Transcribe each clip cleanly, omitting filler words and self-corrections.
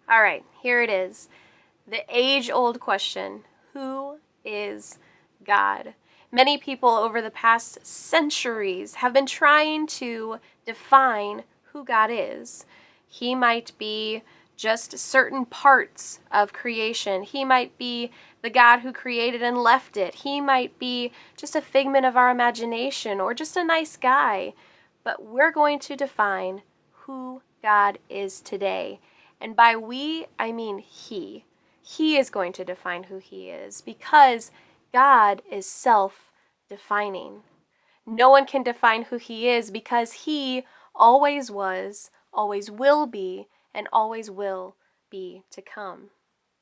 All right, here it is. The age-old question, who is God? Many people over the past centuries have been trying to define who God is. He might be just certain parts of creation. He might be the God who created and left it. He might be just a figment of our imagination or just a nice guy. But we're going to define who God is today. And by we, I mean He. He is going to define who He is because God is self-defining. No one can define who He is because He always was, always will be, and always will be to come.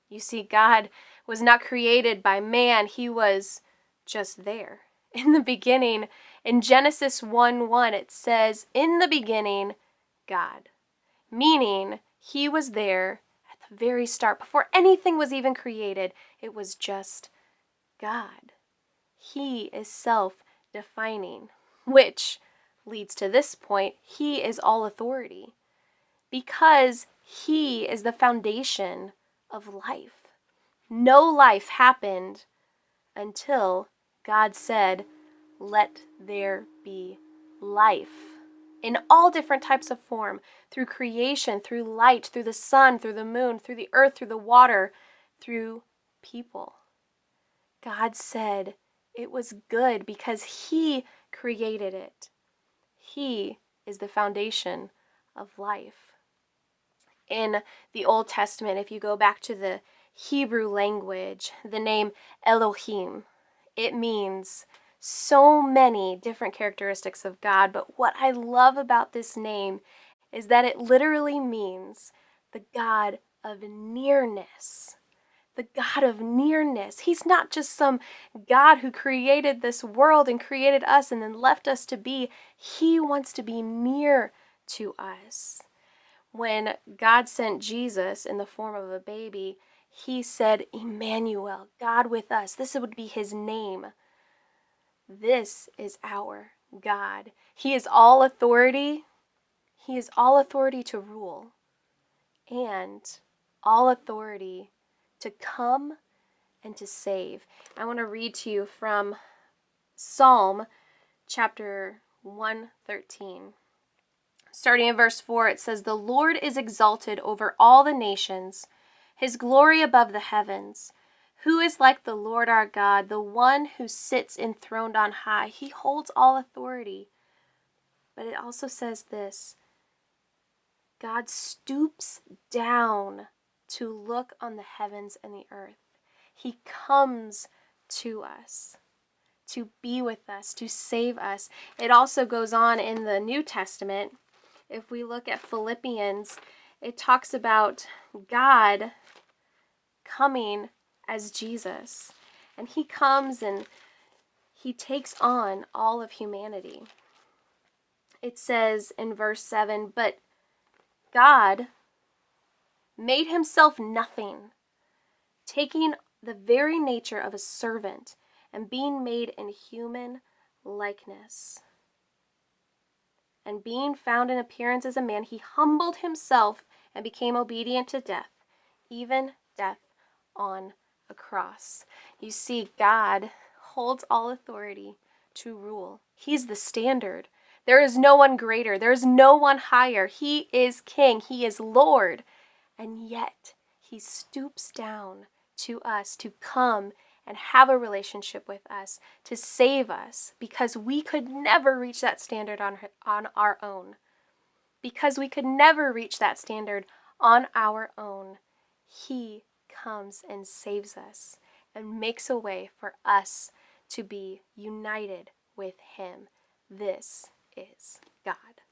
You see, God was not created by man. He was just there. In the beginning, in Genesis 1:1, it says, "In the beginning, God," meaning He was there at the very start. Before anything was even created, it was just God. He is self-defining, which leads to this point. He is all authority because He is the foundation of life. No life happened until God said, "Let there be life." In all different types of form, through creation, through light, through the sun, through the moon, through the earth, through the water, through people. God said it was good because He created it. He is the foundation of life. In the Old Testament, if you go back to the Hebrew language, the name Elohim, it means so many different characteristics of God. But what I love about this name is that it literally means the God of nearness. The God of nearness. He's not just some God who created this world and created us and then left us to be. He wants to be near to us. When God sent Jesus in the form of a baby, He said, Emmanuel, God with us. This would be His name. This is our God. He is all authority. He is all authority to rule and all authority to come and to save. I want to read to you from Psalm chapter 113. Starting in verse 4, it says, "The Lord is exalted over all the nations, His glory above the heavens. Who is like the Lord our God, the one who sits enthroned on high? He holds all authority." But it also says this, God stoops down to look on the heavens and the earth. He comes to us, to be with us, to save us. It also goes on in the New Testament. If we look at Philippians, it talks about God coming as Jesus. And He comes and He takes on all of humanity. It says in verse 7, "But God made Himself nothing, taking the very nature of a servant and being made in human likeness. And being found in appearance as a man, He humbled Himself and became obedient to death, even death on a cross." You see, God holds all authority to rule. He's the standard. There is no one greater. There is no one higher. He is King. He is Lord. And yet, He stoops down to us to come and have a relationship with us, to save us, because we could never reach that standard on our own. Because we could never reach that standard on our own, He comes and saves us and makes a way for us to be united with Him. This is God.